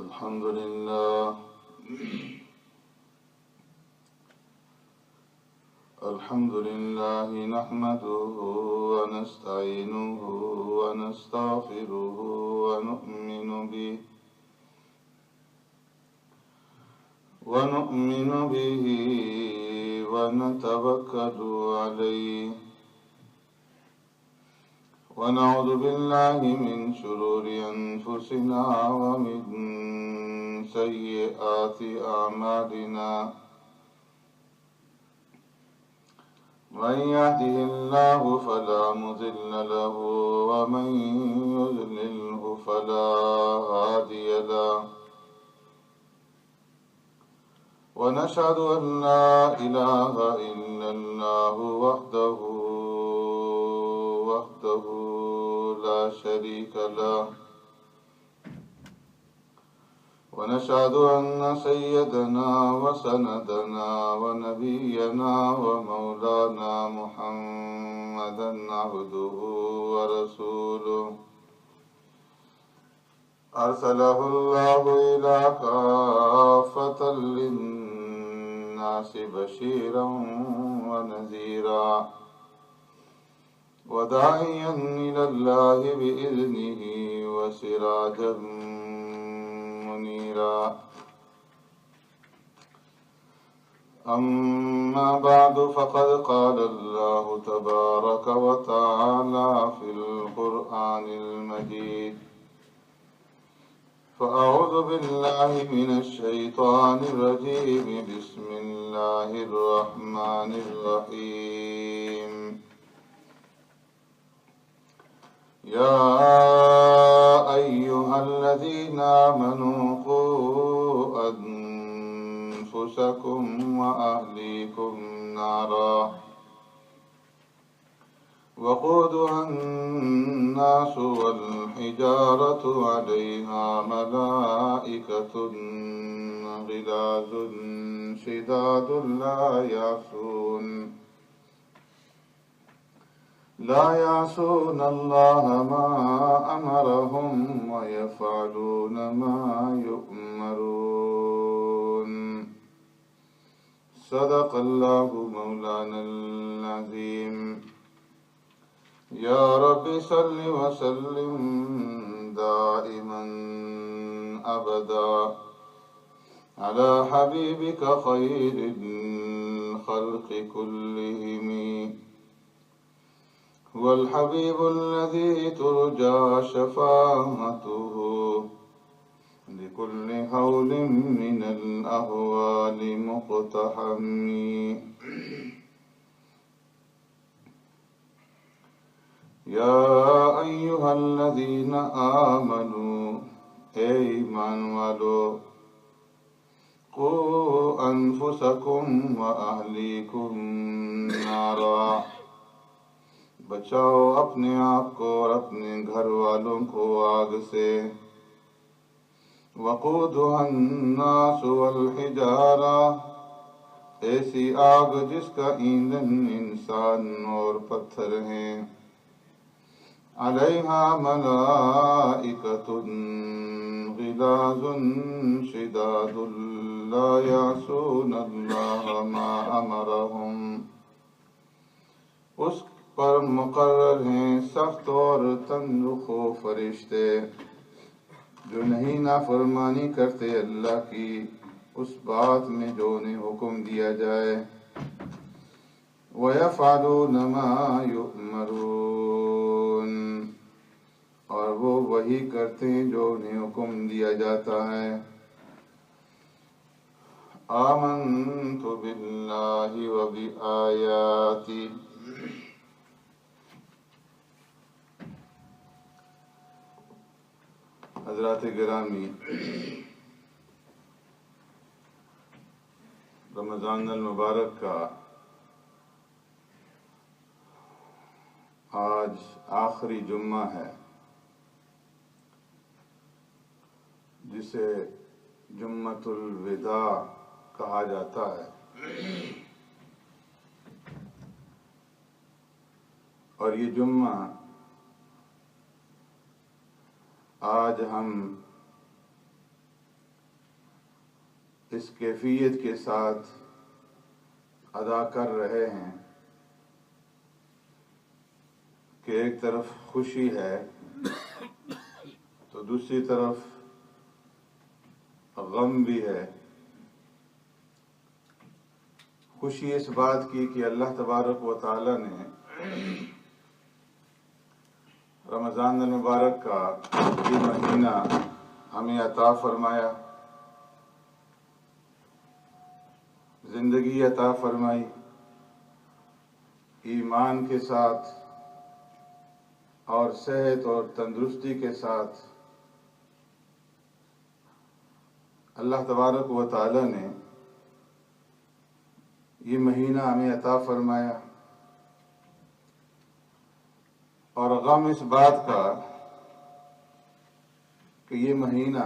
الحمد لله نحمده ونستعينه ونستغفره ونؤمن به ونتوكل عليه ونعوذ بالله من شرور أنفسنا ومن سيئات أعمالنا من يهده الله فلا مضل له ومن يضلله فلا هادي له ونشهد أن لا إله إلا الله وحده لا شريك له ونشهد أن سيدنا وسندنا ونبينا ومولانا محمدا عبده ورسوله أرسله الله إلى كافة للناس بشيرا ونذيرا وداعيا إلى الله بإذنه وسراجا منيرا أما بعد فقد قال الله تبارك وتعالى في القرآن المجيد فأعوذ بالله من الشيطان الرجيم بسم الله الرحمن الرحيم يا أيها الذين آمنوا قوا أنفسكم وأهليكم نارا وقودها الناس والحجارة عليها ملائكة غلاظ شداد لا يعصون الله ما أمرهم ويفعلون ما يؤمرون صدق الله مولانا العظيم يا رب صل وسلم دائما أبدا على حبيبك خير الخلق كلهم هو الحبيب الذي ترجى شفاعته لكل هول من الأهوال مقتحم يا أيها الذين آمنوا إيمان والو قوا أنفسكم وأهليكم نارا بچاؤ اپنے آپ کو اور اپنے گھر والوں کو آگ سے وقودها الناس والحجارہ ایسی آگ جس کا ایندھن انسان اور پتھر ہیں علیہا ملائکۃ غلاظ شداد لا یعصون اللہ ما امرہم اس پر مقرر ہیں سخت اور تندرخ فرشتے جو نہیں نافرمانی کرتے اللہ کی اس بات میں جو انہیں حکم دیا جائے وَيَفْعَلُونَ مَا يُؤْمَرُونَ اور وہ وہی کرتے ہیں جو انہیں حکم دیا جاتا ہے آمنت باللہ وبآیاتی حضرات گرامی، رمضان المبارک کا آج آخری جمعہ ہے جسے جمعۃ الوداع کہا جاتا ہے، اور یہ جمعہ آج ہم اس کیفیت کے ساتھ ادا کر رہے ہیں کہ ایک طرف خوشی ہے تو دوسری طرف غم بھی ہے۔ خوشی اس بات کی کہ اللہ تبارک و تعالی نے رمضان المبارک کا یہ مہینہ ہمیں عطا فرمایا، زندگی عطا فرمائی، ایمان کے ساتھ اور صحت اور تندرستی کے ساتھ اللہ تبارک و تعالی نے یہ مہینہ ہمیں عطا فرمایا، اور غم اس بات کا کہ یہ مہینہ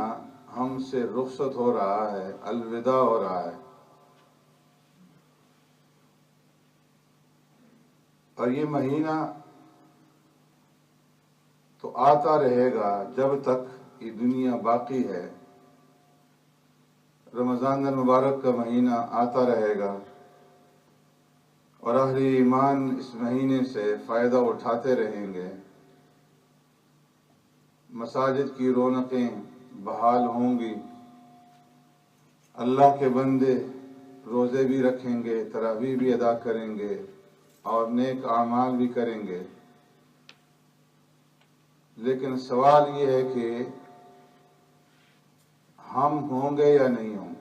ہم سے رخصت ہو رہا ہے، الوداع ہو رہا ہے، اور یہ مہینہ تو آتا رہے گا جب تک یہ دنیا باقی ہے۔ رمضان المبارک کا مہینہ آتا رہے گا اور اہل ایمان اس مہینے سے فائدہ اٹھاتے رہیں گے، مساجد کی رونقیں بحال ہوں گی، اللہ کے بندے روزے بھی رکھیں گے، تراویح بھی ادا کریں گے اور نیک اعمال بھی کریں گے۔ لیکن سوال یہ ہے کہ ہم ہوں گے یا نہیں ہوں گے،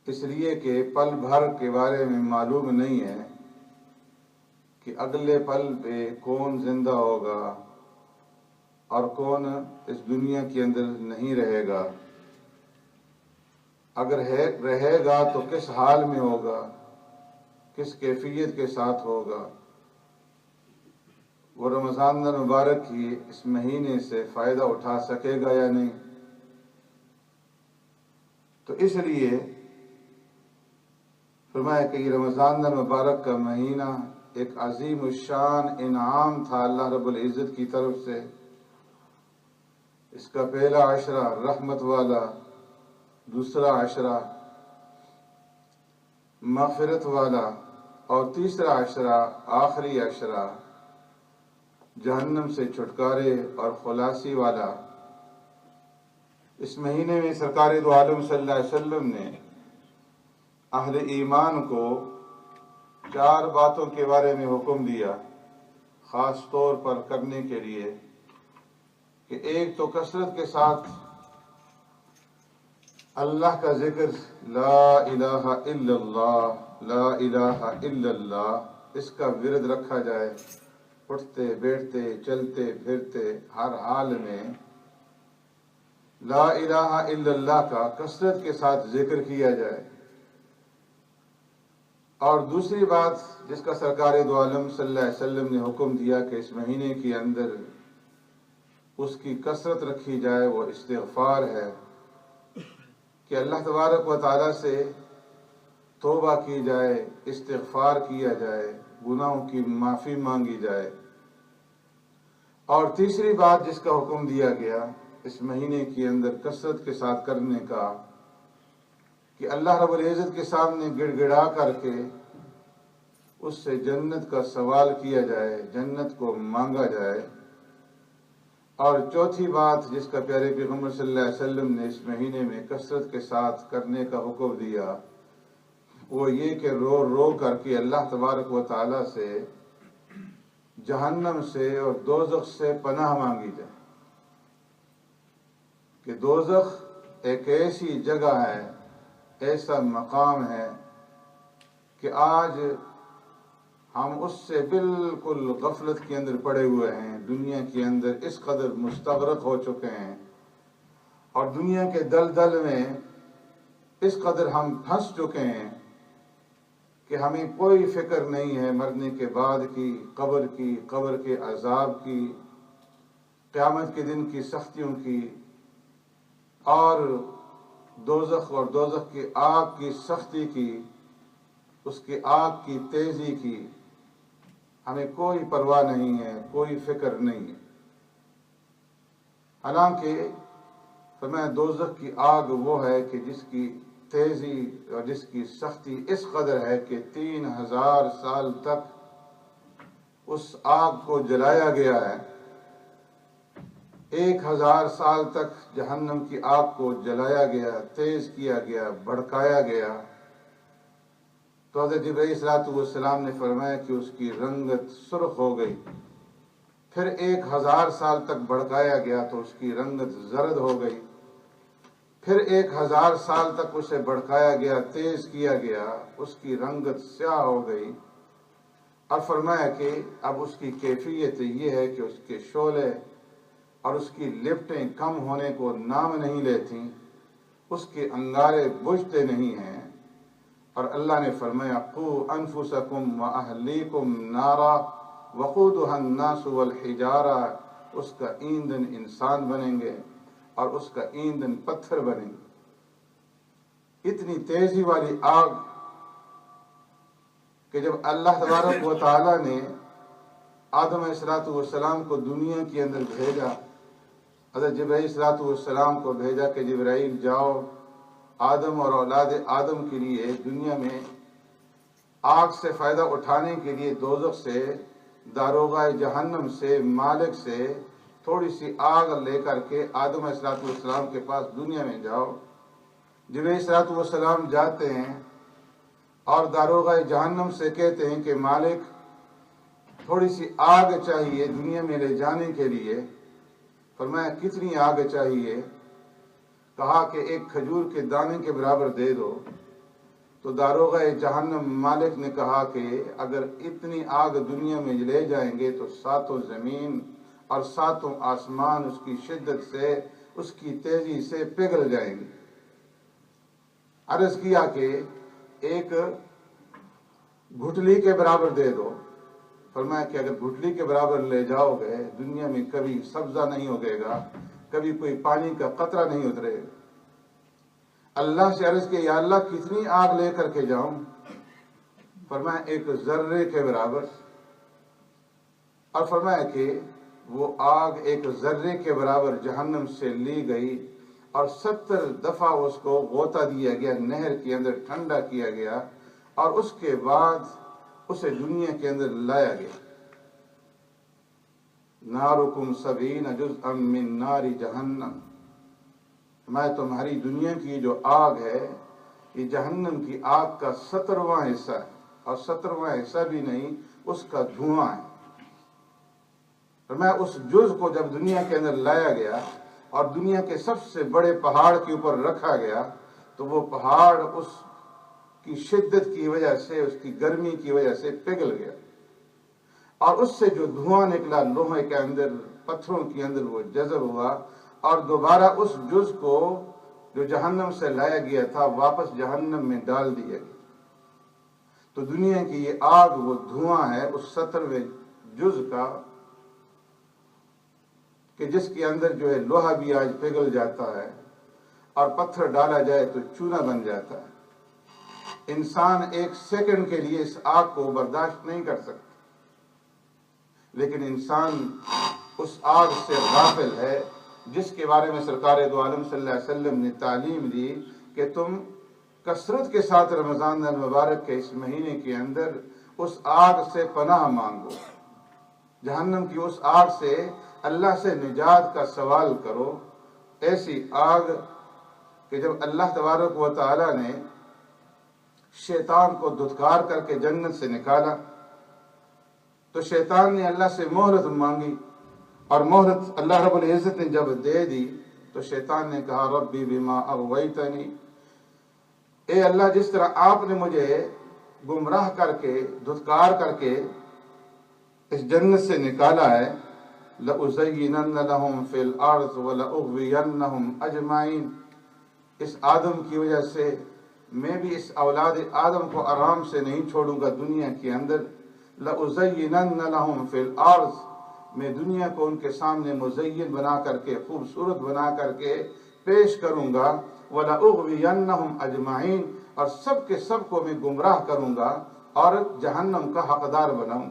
اس لیے کہ پل بھر کے بارے میں معلوم نہیں ہے کہ اگلے پل پہ کون زندہ ہوگا اور کون اس دنیا کے اندر نہیں رہے گا۔ اگر رہے گا تو کس حال میں ہوگا، کس کیفیت کے ساتھ ہوگا، وہ رمضان المبارک کی اس مہینے سے فائدہ اٹھا سکے گا یا نہیں۔ تو اس لیے فرمایا کہ یہ رمضان المبارک کا مہینہ ایک عظیم الشان انعام تھا اللہ رب العزت کی طرف سے۔ اس کا پہلا عشرہ رحمت والا، دوسرا عشرہ مغفرت والا، اور تیسرا عشرہ آخری عشرہ جہنم سے چھٹکارے اور خلاصی والا۔ اس مہینے میں سرکار دو عالم صلی اللہ علیہ وسلم نے اہل ایمان کو 4 باتوں کے بارے میں حکم دیا خاص طور پر کرنے کے لیے، کہ ایک تو کثرت کے ساتھ اللہ کا ذکر، لا الہ الا اللہ، لا الہ الا اللہ، اس کا ورد رکھا جائے، اٹھتے بیٹھتے چلتے پھرتے ہر حال میں لا الہ الا اللہ کا کثرت کے ساتھ ذکر کیا جائے۔ اور دوسری بات جس کا سرکار دو عالم صلی اللہ علیہ وسلم نے حکم دیا کہ اس مہینے کے اندر اس کی کثرت رکھی جائے، وہ استغفار ہے، کہ اللہ تبارک و تعالیٰ سے توبہ کی جائے، استغفار کیا جائے، گناہوں کی معافی مانگی جائے۔ اور تیسری بات جس کا حکم دیا گیا اس مہینے کے اندر کثرت کے ساتھ کرنے کا، کہ اللہ رب العزت کے سامنے گڑ گڑا کر کے اس سے جنت کا سوال کیا جائے، جنت کو مانگا جائے۔ اور چوتھی بات جس کا پیارے پیغمبر صلی اللہ علیہ وسلم نے اس مہینے میں کثرت کے ساتھ کرنے کا حکم دیا، وہ یہ کہ رو رو کر کے اللہ تبارک و تعالیٰ سے جہنم سے اور دوزخ سے پناہ مانگی جائے، کہ دوزخ ایک ایسی جگہ ہے، ایسا مقام ہے کہ آج ہم اس سے بالکل غفلت کے اندر پڑے ہوئے ہیں، دنیا کے اندر اس قدر مستغرق ہو چکے ہیں، اور دنیا کے دلدل میں اس قدر ہم پھنس چکے ہیں کہ ہمیں کوئی فکر نہیں ہے مرنے کے بعد کی، قبر کے عذاب کی، قیامت کے دن کی سختیوں کی، اور دوزخ اور دوزخ کی آگ کی سختی کی، اس کی آگ کی تیزی کی ہمیں کوئی پرواہ نہیں ہے، کوئی فکر نہیں ہے۔ حالانکہ فرمایا دوزخ کی آگ وہ ہے کہ جس کی تیزی اور جس کی سختی اس قدر ہے کہ 3000 سال تک اس آگ کو جلایا گیا ہے، 1000 سال تک جہنم کی آگ کو جلایا گیا، تیز کیا گیا، بھڑکایا گیا۔ تو حضرت جبرائیل صلی اللہ علیہ وسلم نے فرمایا کہ اس کی رنگت سرخ ہو گئی، پھر 1000 سال تک بھڑکایا گیا تو اس کی رنگت زرد ہو گئی، پھر 1000 سال تک اسے بھڑکایا گیا، تیز کیا گیا، اس کی رنگت سیاہ ہو گئی۔ اور فرمایا کہ اب اس کی کیفیت یہ ہے کہ اس کے شعلے اور اس کی لپٹیں کم ہونے کو نام نہیں لیتی، اس کے انگارے بجھتے نہیں ہیں۔ اور اللہ نے فرمایا قوا انفسکم واہلیکم نارا وقودها الناس والحجارہ، اس کا ایندھن انسان بنیں گے اور اس کا ایندھن پتھر بنیں گے۔ اتنی تیزی والی آگ کہ جب اللہ تبارک و تعالی نے آدم علیہ السلام کو دنیا کے اندر بھیجا، حضرت جبرائیل صلی اللہ علیہ وسلم کو بھیجا کہ جبرائیل جاؤ آدم اور اولاد آدم کے لیے دنیا میں آگ سے فائدہ اٹھانے کے لیے دوزخ سے، داروغہ جہنم سے، مالک سے تھوڑی سی آگ لے کر کے آدم علیہ السلام کے پاس دنیا میں جاؤ۔ جبرائیل صلی اللہ علیہ وسلم جاتے ہیں اور داروغہ جہنم سے کہتے ہیں کہ مالک تھوڑی سی آگ چاہیے دنیا میں لے جانے کے لیے۔ فرمایا کتنی آگ چاہیے؟ کہا کہ ایک کھجور کے دانے کے برابر دے دو۔ تو داروغہ جہنم مالک نے کہا کہ اگر اتنی آگ دنیا میں لے جائیں گے تو 7 زمین اور 7 آسمان اس کی شدت سے، اس کی تیزی سے پگھل جائیں گے۔ عرض کیا کہ ایک گھٹلی کے برابر دے دو۔ فرمایا کہ اگر گھٹلی کے برابر لے جاؤ گے دنیا میں کبھی سبزہ نہیں اگے گا، کبھی کوئی پانی کا قطرہ نہیں اترے گا۔ اللہ سے عرض کہ یا اللہ کتنی آگ لے کر کے جاؤں؟ فرمایا ایک ذرے کے برابر۔ اور فرمایا کہ وہ آگ ایک ذرے کے برابر جہنم سے لی گئی اور 70 دفعہ اس کو غوطہ دیا گیا، نہر کے اندر ٹھنڈا کیا گیا، اور اس کے بعد اسے دنیا کے اندر لایا گیا۔ نارکم 70 جزءا من نار جہنم، میں تمہاری دنیا کی جو آگ ہے یہ جہنم کی آگ کا 70واں حصہ ہے، اور 70واں حصہ بھی نہیں، اس کا دھواں ہے۔ میں اس جز کو جب دنیا کے اندر لایا گیا اور دنیا کے سب سے بڑے پہاڑ کے اوپر رکھا گیا تو وہ پہاڑ اس کی شدت کی وجہ سے، اس کی گرمی کی وجہ سے پگھل گیا، اور اس سے جو دھواں نکلا لوہے کے اندر، پتھروں کے اندر وہ جذب ہوا، اور دوبارہ اس جز کو جو جہنم سے لایا گیا تھا واپس جہنم میں ڈال دیا گیا۔ تو دنیا کی یہ آگ وہ دھواں ہے اس 70ویں جز کا کہ جس کے اندر جو ہے لوہا بھی آج پگھل جاتا ہے اور پتھر ڈالا جائے تو چونا بن جاتا ہے۔ انسان ایک سیکنڈ کے لیے اس آگ کو برداشت نہیں کر سکتا، لیکن انسان اس آگ سے غافل ہے جس کے بارے میں سرکار دو عالم صلی اللہ علیہ وسلم نے تعلیم دی کہ تم کثرت کے ساتھ رمضان المبارک کے اس مہینے کے اندر اس آگ سے پناہ مانگو، جہنم کی اس آگ سے اللہ سے نجات کا سوال کرو۔ ایسی آگ کہ جب اللہ تبارک و تعالی نے شیطان کو دھتکار کر کے جنت سے نکالا تو شیطان نے اللہ سے مہلت مانگی، اور مہلت اللہ رب العزت نے جب دے دی تو شیطان نے کہا ربی بما اغویتنی، اے اللہ جس طرح آپ نے مجھے گمراہ کر کے، دھتکار کر کے اس جنت سے نکالا ہے، لَأُزَيِّنَنَّ لَهُمْ فِي الْأَرْضِ وَلَأُغْوِيَنَّهُمْ أَجْمَعِينَ، اس آدم کی وجہ سے میں بھی اس اولاد آدم کو آرام سے نہیں چھوڑوں گا دنیا کے اندر۔ لَأُزَيِّنَنَّ لَهُمْ فِي الْأَرْضِ، میں دنیا کو ان کے سامنے مزین بنا کر کے، خوبصورت بنا کر کے پیش کروں گا، وَلَأُغْوِيَنَّهُمْ أَجْمَعِينَ، اور سب کے سب کو میں گمراہ کروں گا اور جہنم کا حقدار بناؤں۔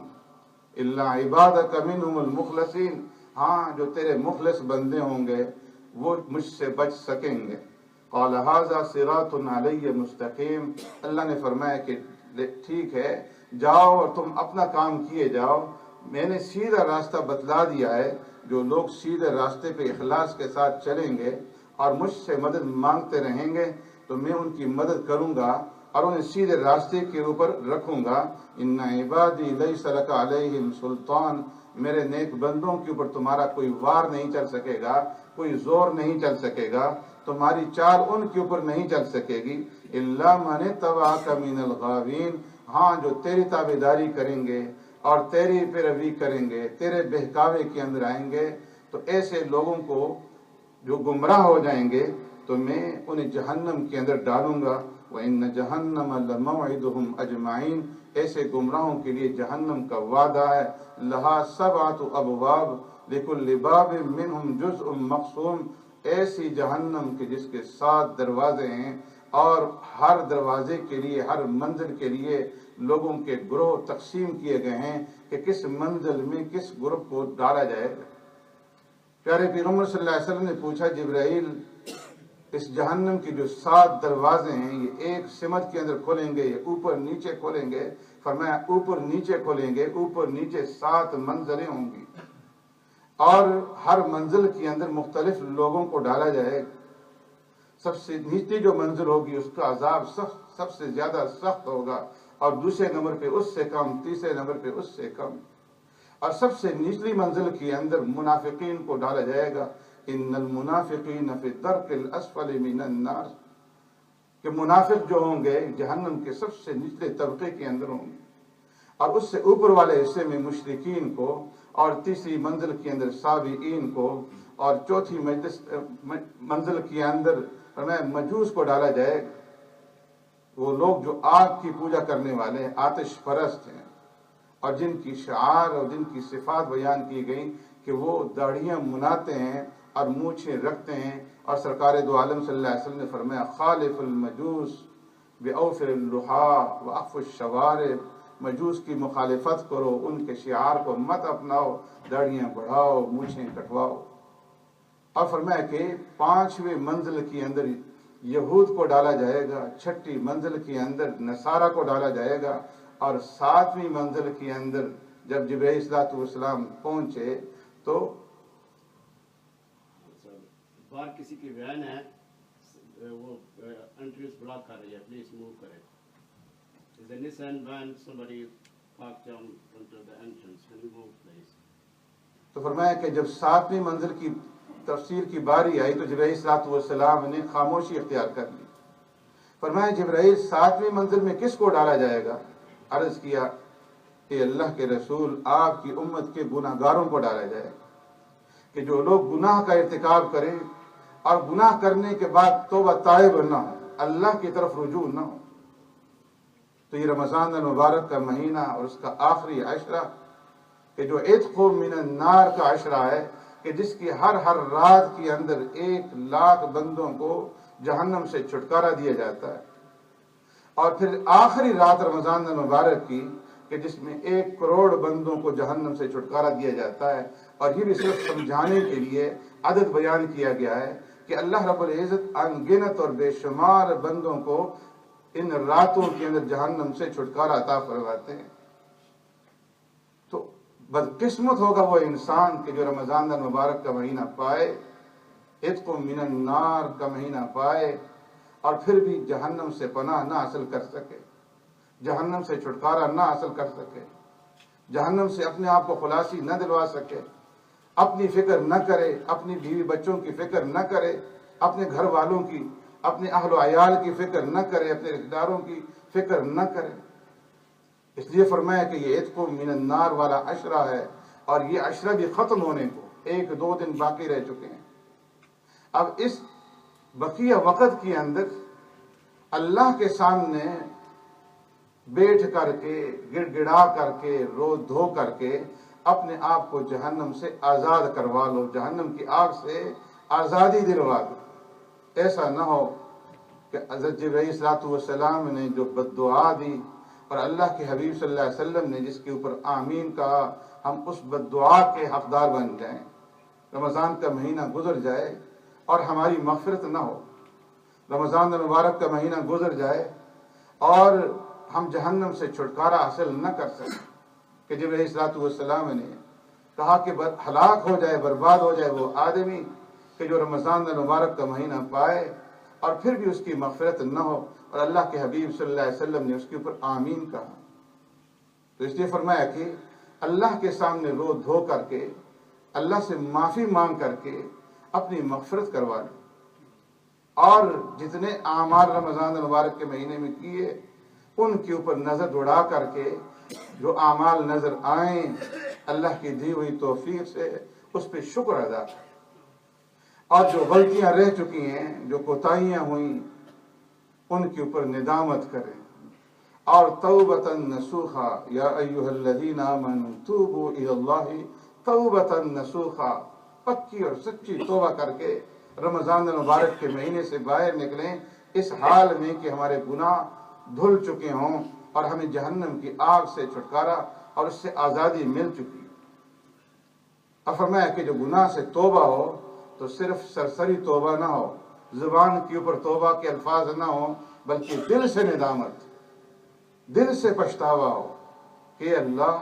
إِلَّا عِبَادَكَ مِنْهُمُ الْمُخْلَصِينَ، ہاں جو تیرے مخلص بندے ہوں گے وہ مجھ سے بچ سکیں گے۔ قال ھذا صراط علی مستقیم، اللہ نے فرمایا کہ ٹھیک ہے، جاؤ اور تم اپنا کام کیے جاؤ، میں نے سیدھا راستہ بتلا دیا ہے۔ جو لوگ سیدھے راستے پہ اخلاص کے ساتھ چلیں گے اور مجھ سے مدد مانگتے رہیں گے تو میں ان کی مدد کروں گا اور انہیں سیدھے راستے کے اوپر رکھوں گا۔ ان عبادی لیس لک علیہم سلطان، میرے نیک بندوں کے اوپر تمہارا کوئی وار نہیں چل سکے گا، کوئی زور نہیں چل سکے گا، تمہاری چال ان کے اوپر نہیں چل سکے گی۔ الا من اتبعک من الغاوین، ہاں جو تیری تابعداری کریں گے اور تیری پیروی کریں گے، تیرے بہکاوے کے اندر آئیں گے، تو ایسے لوگوں کو جو گمراہ ہو جائیں گے تو میں انہیں جہنم کے اندر ڈالوں گا۔ وَإِنَّ جَهَنَّمَ لَمَوْعِدُهُمْ أَجْمَعِينَ، ایسے گمراہوں کے لیے جہنم کا وعدہ ہے۔ لَهَا سَبْعَةُ أَبْوَابٍ لِكُلِّ بَابٍ مِّنْهُمْ جُزْءٌ مَّقْسُومٌ، ایسی جہنم کے جس کے 7 دروازے ہیں اور ہر دروازے کے لیے، ہر منزل کے لیے لوگوں کے گروہ تقسیم کیے گئے ہیں کہ کس منزل میں کس گروپ کو ڈالا جائے گا۔ پیارے پیغمبر صلی اللہ علیہ وسلم نے پوچھا، جبرائیل اس جہنم کی جو 7 دروازے ہیں یہ ایک سمت کے اندر کھولیں گے یا اوپر نیچے کھولیں گے؟ فرمایا اوپر نیچے کھولیں گے، اوپر نیچے 7 منزلیں ہوں گی اور ہر منزل کے اندر مختلف لوگوں کو ڈالا جائے گا۔ سب سے نیچی جو منزل ہوگی اس کا عذاب سب سے زیادہ سخت ہوگا، اور دوسرے نمبر پہ اس سے کم، تیسرے نمبر پہ اس سے کم، اور سب سے نچلی منزل کے اندر منافقین کو ڈالا جائے گا۔ ان المنافقین فی الدرک الاسفل من النار، کہ منافق جو ہوں گے جہنم کے سب سے نچلے طبقے کے اندر ہوں گے، اور اس سے اوپر والے حصے میں مشرکین کو، اور تیسری منزل کے اندر سابئین کو، اور چوتھی منزل کے اندر مجوس کو ڈالا جائے گا۔ وہ لوگ جو آگ کی پوجا کرنے والے ہیں، آتش پرست ہیں، اور جن کی شعار اور جن کی صفات بیان کی گئی کہ وہ داڑھیاں مناتے ہیں اور مونچھیں رکھتے ہیں، اور سرکار دو عالم صلی اللہ علیہ وسلم نے فرمایا خالف المجوس بأوفر اللحى وأخف الشوارب، مجوس کی مخالفت کرو، ان کے شعار کو مت اپناؤ، داڑھیاں بڑھاؤ، مونچھیں کٹواؤ۔ اور فرمایا کہ 5ویں منزل کے اندر یہود کو ڈالا جائے گا، 6ٹھی منزل کے اندر نصارہ کو ڈالا جائے گا، اور 7ویں منزل کے اندر جب جبرائیل صلاۃ والسلام پہنچے تو باہر کسی کی وین ہے، وہ انٹریز بلاک کر رہی ہے، پلیز موو کرے۔ Is a Nissan van, somebody parked down onto the entrance, can you move please؟ تو فرمایا کہ جب 7ویں منزل کی تفسیر کی باری آئی تو جبرائیل صلاۃ والسلام نے خاموشی اختیار کر لی۔ فرمایا جبرائیل 7ویں منزل میں کس کو ڈالا جائے گا؟ عرض کیا کہ اللہ کے رسول آپ کی امت کے گناہ گاروں کو ڈالا جائے گا، کہ جو لوگ گناہ کا ارتکاب کریں اور گناہ کرنے کے بعد توبہ طائب نہ ہو، اللہ کی طرف رجوع نہ ہو۔ تو یہ رمضان المبارک کا مہینہ اور اس کا آخری عشرہ کہ جو عتق من النار کا عشرہ ہے، کہ جس کی ہر رات کے اندر 1,00,000 بندوں کو جہنم سے چھٹکارا دیا جاتا ہے، اور پھر آخری رات رمضان المبارک کی کہ جس میں 1 کروڑ بندوں کو جہنم سے چھٹکارا دیا جاتا ہے۔ اور یہ بھی صرف سمجھانے کے لیے عدد بیان کیا گیا ہے کہ اللہ رب العزت انگنت اور بے شمار بندوں کو ان راتوں کے اندر جہنم سے چھٹکارا عطا فرماتے ہیں۔ تو بدقسمت ہوگا وہ انسان کہ جو رمضان المبارک کا مہینہ پائے، عتق من النار کا مہینہ پائے، اور پھر بھی جہنم سے پناہ نہ حاصل کر سکے، جہنم سے چھٹکارا نہ حاصل کر سکے، جہنم سے اپنے آپ کو خلاصی نہ دلوا سکے، اپنی فکر نہ کرے، اپنی بیوی بچوں کی فکر نہ کرے، اپنے گھر والوں کی، اپنے اہل و عیال کی فکر نہ کرے، اپنے رشتہ داروں کی فکر نہ کرے۔ اس لیے فرمایا کہ یہ عتق من النار والا عشرہ ہے، اور یہ عشرہ بھی ختم ہونے کو 1-2 دن باقی رہ چکے ہیں۔ اب اس بقیہ وقت کے اندر اللہ کے سامنے بیٹھ کر کے، گڑ گڑا کر کے، رو دھو کر کے اپنے آپ کو جہنم سے آزاد کروا لو، جہنم کی آگ سے آزادی دلوا دو۔ ایسا نہ ہو کہ حضرت جبرائیل صلاۃ والسلام نے جو بد دعا دی اور اللہ کے حبیب صلی اللہ علیہ وسلم نے جس کے اوپر آمین کہا، ہم اس بد دعا کے حقدار بن جائیں۔ رمضان کا مہینہ گزر جائے اور ہماری مغفرت نہ ہو، رمضان المبارک کا مہینہ گزر جائے اور ہم جہنم سے چھٹکارا حاصل نہ کر سکیں، کہ جب علیہ الصلوۃ والسلام نے کہا کہ ہلاک ہو جائے، برباد ہو جائے وہ آدمی کہ جو رمضان المبارک کا مہینہ پائے اور پھر بھی اس کی مغفرت نہ ہو، اور اللہ کے حبیب صلی اللہ علیہ وسلم نے اس کے اوپر آمین کہا۔ تو اس لیے فرمایا کہ اللہ کے سامنے رو دھو کر کے، اللہ سے معافی مانگ کر کے اپنی مغفرت کروا لیں، اور جتنے اعمال رمضان المبارک کے مہینے میں کیے ان کے اوپر نظر دوڑا کر کے جو اعمال نظر آئیں اللہ کی دی ہوئی توفیق سے اس پہ شکر ادا کریں، اور جو غلطیاں رہ چکی ہیں، جو کوتاہیاں ہوئیں ان کے اوپر ندامت کریں، اور توبۃ نصوحا، یا ایھا الذین آمنوا توبوا الی اللہ توبۃ نصوحا، پکی اور سچی توبہ کر کے رمضان المبارک کے مہینے سے باہر نکلیں، اس حال میں کہ ہمارے گناہ دھل چکے ہوں اور ہمیں جہنم کی آگ سے چھٹکارا اور اس سے آزادی مل چکی۔ اور فرمایا کہ جو گناہ سے توبہ ہو تو صرف سرسری توبہ نہ ہو، زبان کے اوپر توبہ کے الفاظ نہ ہو، بلکہ دل سے ندامت، دل سے پچھتاوا ہو کہ اللہ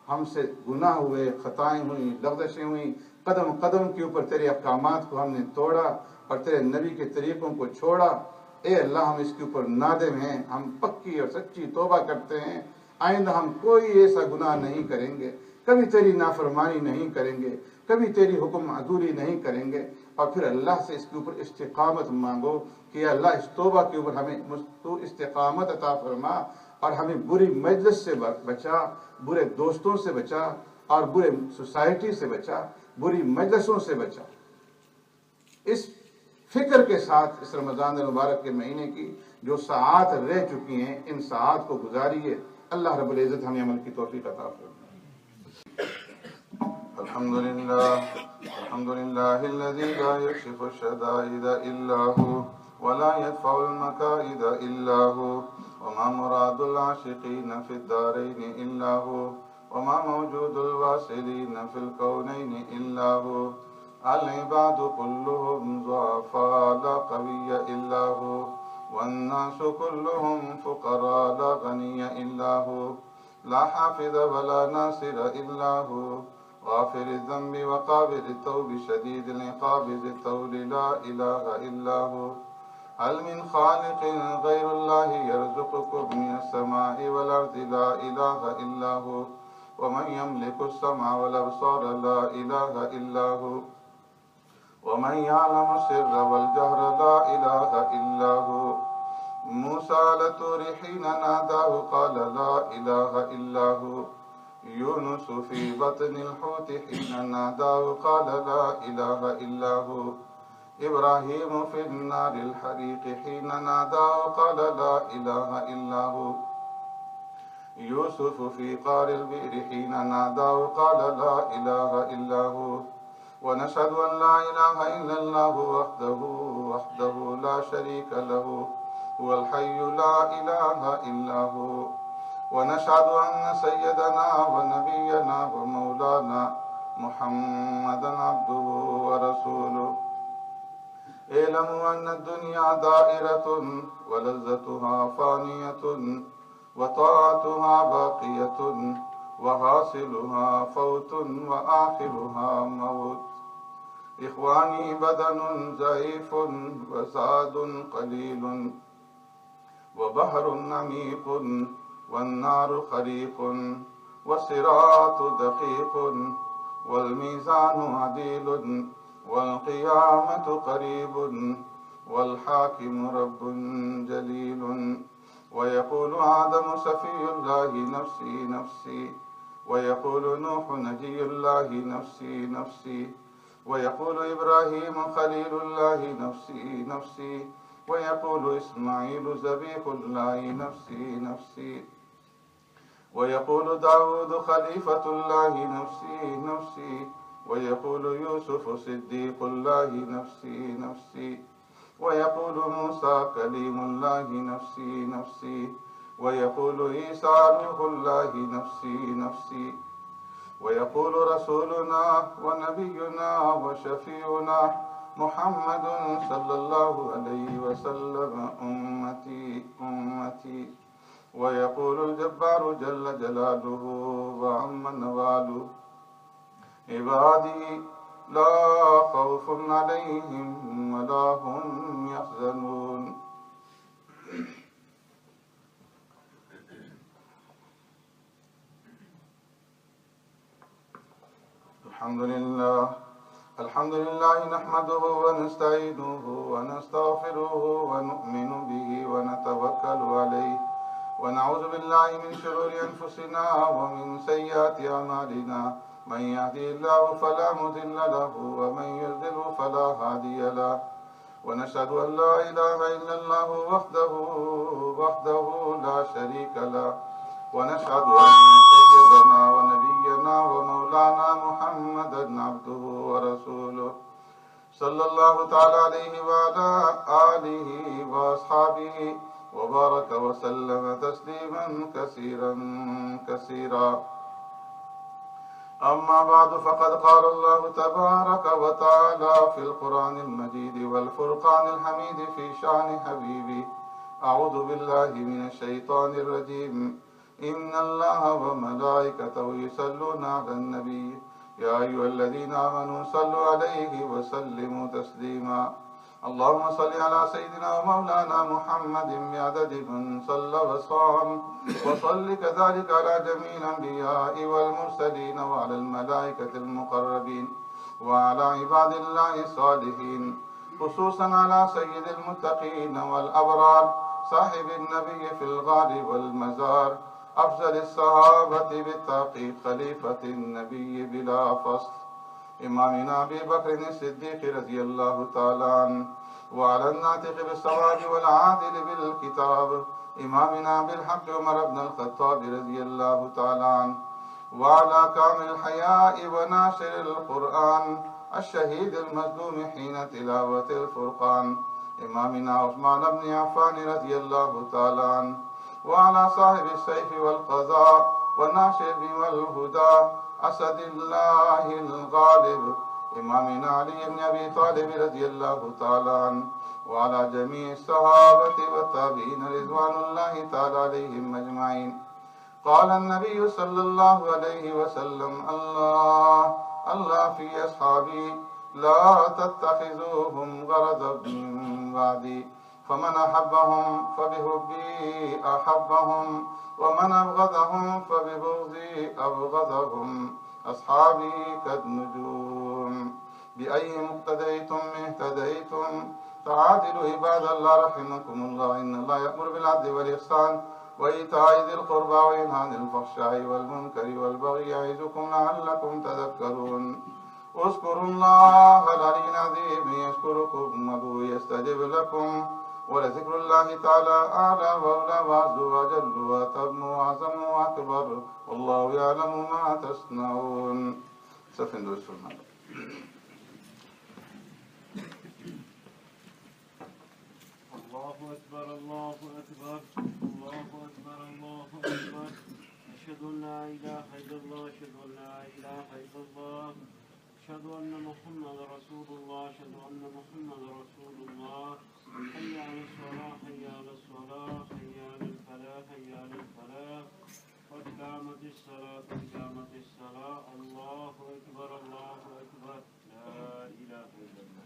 ہم سے گناہ ہوئے، خطائیں ہوئیں، لغزشیں ہوئیں، قدم قدم کے اوپر تیرے احکامات کو ہم نے توڑا اور تیرے نبی کے طریقوں کو چھوڑا، اے اللہ ہم اس کے اوپر نادم ہیں، ہم پکی اور سچی توبہ کرتے ہیں، آئندہ ہم کوئی ایسا گناہ نہیں کریں گے، کبھی تیری نافرمانی نہیں کریں گے، کبھی تیری حکم عدولی نہیں کریں گے، اور پھر اللہ سے اس کے اوپر استقامت مانگو کہ اللہ اس توبہ کے اوپر ہمیں تو استقامت عطا فرما اور ہمیں بری مجلس سے بچا، برے دوستوں سے بچا اور برے سوسائٹی سے بچا، بری مجلسوں سے بچا۔ اس فکر کے ساتھ اس رمضان المبارک کے مہینے کی جو ساعات رہ چکی ہیں ان ساعات کو گزاریے، اللہ رب العزت ہمیں عمل کی توفیق عطا فرمائے۔ الحمدللہ الذی لا یکشف الشدائد الا هو ولا يدفع المكائد الا هو وما مراد العاشقین فی الدارین الا هو وما موجود الواصلین فی الکونین الا هو العباد كلهم ضعفاء لا قوي إلا هو والناس كلهم فقراء لا غني إلا هو لا حافظ ولا ناصر إلا هو غافر الذنب وقابل التوب شديد العقاب ذي الطول لا إله إلا هو هل من خالق غير الله يرزقكم من السماء والأرض لا إله إلا هو ومن يملك السمع والأبصار لا إله إلا هو ومن يعلم السر والجهر لا إله إلا هو موسى على الطور حين ناداه قال لا إله إلا هو يونس في بطن الحوت حين ناداه قال لا إله إلا هو إبراهيم في النار الحريق حين ناداه قال لا إله إلا هو يوسف في قعر البئر حين ناداه قال لا إله إلا هو ونشهد أن لا إله إلا الله وحده لا شريك له هو الحي لا إله إلا هو ونشهد أن سيدنا ونبينا ومولانا محمدا عبده ورسوله اعلموا أن الدنيا دائرة ولذتها فانية وطاعتها باقية وحاصلها فوت وآخرها موت إخواني بدن ضعيف وزاد قليل وبحر عميق والنار خريق والصراط دقيق والميزان عديل والقيامة قريب والحاكم رب جليل ويقول آدم سفي الله نفسي نفسي ويقول نوح نجي الله نفسي نفسي ويقول إبراهيم خليل الله نفسي نفسي ويقول إسماعيل ذبيح الله نفسي نفسي ويقول داود خليفة الله نفسي نفسي ويقول يوسف صديق الله نفسي نفسي ويقول موسى كليم الله نفسي نفسي ويقول عيسى روح الله نفسي نفسي ويقول رسولنا ونبينا وشفيعنا محمد صلى الله عليه وسلم أمتي أمتي. ويقول الجبار جل جلاله وعم نواله عبادي لا خوف عليهم ولا هم يحزنون. الحمد لله نحمده ونستعينه ونستغفره ونؤمن به ونتوكل عليه ونعوذ بالله من شرور أنفسنا ومن سيئات أعمالنا. من يهدي الله فلا مضل له ومن يضلل فلا هادي له. ونشهد أن لا إله إلا الله وحده لا شريك له. ونشهد أن سيدنا ونبينا ومولانا محمدا عبده ورسوله صلى الله تعالى عليه وعلى آله وأصحابه وبارك وسلم تسليما كثيرا كثيرا. أما بعد فقد قال الله تبارك وتعالى في القرآن المجيد والفرقان الحميد في شأن حبيبي. أعوذ بالله من الشيطان الرجيم. إن الله وملائكته يصلون على النبي يا أيها الذين آمنوا صلوا عليه وسلموا تسليما. اللهم صل على سيدنا ومولانا محمد بعدد من صلى وصام وصل كذلك على جميع الأنبياء والمرسلين وعلى الملائكة المقربين وعلى عباد الله الصالحين خصوصا على سيد المتقين والأبرار صاحب النبي في الغار والمزار أفضل الصحابة بالتحقيق خليفة النبي بلا فصل إمامنا أبي بكر الصديق رضي الله تعالى عنه وعلى الناطق بالصواب والعادل بالكتاب إمامنا بالحق عمر بن الخطاب رضي الله تعالى عنه وعلى كامل الحياء وناشر القرآن الشهيد المظلوم حين تلاوة الفرقان إمامنا عثمان بن عفان رضي الله تعالى عنه وعلى صاحب السيف والقضاء والناشر والهدى أسد الله الغالب إمامنا علي بن أبي طالب رضي الله تعالى عنه وعلى جميع الصحابة والتابعين رضوان الله تعالى عليهم أجمعين. قال النبي صلى الله عليه وسلم الله في أصحابي لا تتخذوهم غرضا من بعدي فمن أحبهم فبحبي أحبهم ومن أبغضهم فببغضي أبغضهم. أصحابي كالنجوم بأي مقتديتم اهتديتم. تعادلوا عباد الله رحمكم الله. إن الله يأمر بالعدل والإحسان وإيتاء ذي القربى وينهى عن الفحشاء والمنكر والبغي يعظكم لعلكم تذكرون. اذكروا الله العلي العظيم يذكركم وادعوه يستجب لكم ولذكر الله تعالى أعلى وأولى وأعز وأجل وأتم وأعظم وأكبر والله يعلم ما تصنعون. صفين درست فرمائے. الله أكبر الله أكبر الله أكبر الله أكبر. أشهد أن لا إله إلا الله أشهد أن لا إله إلا الله أشهد أن محمد رسول الله أشهد أن محمد رسول الله. حي على الصلاة حي على الصلاة حي على الفلاح حي على الفلاح قد قامت الصلاة قد قامت الصلاة. الله أكبر الله أكبر لا إله إلا الله.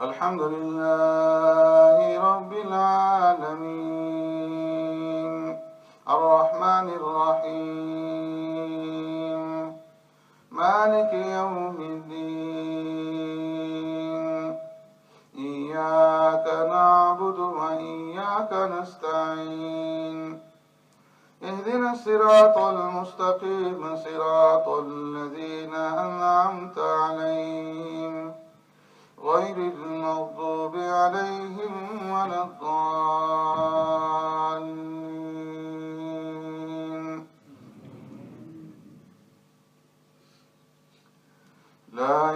الحمد لله رب العالمين الرحمن الرحيم مالك يوم الدين. إياك نعبد وإياك نستعين. اهدنا الصراط المستقيم صراط الذين أنعمت عليهم غير المغضوب عليهم ولا الضالين. لا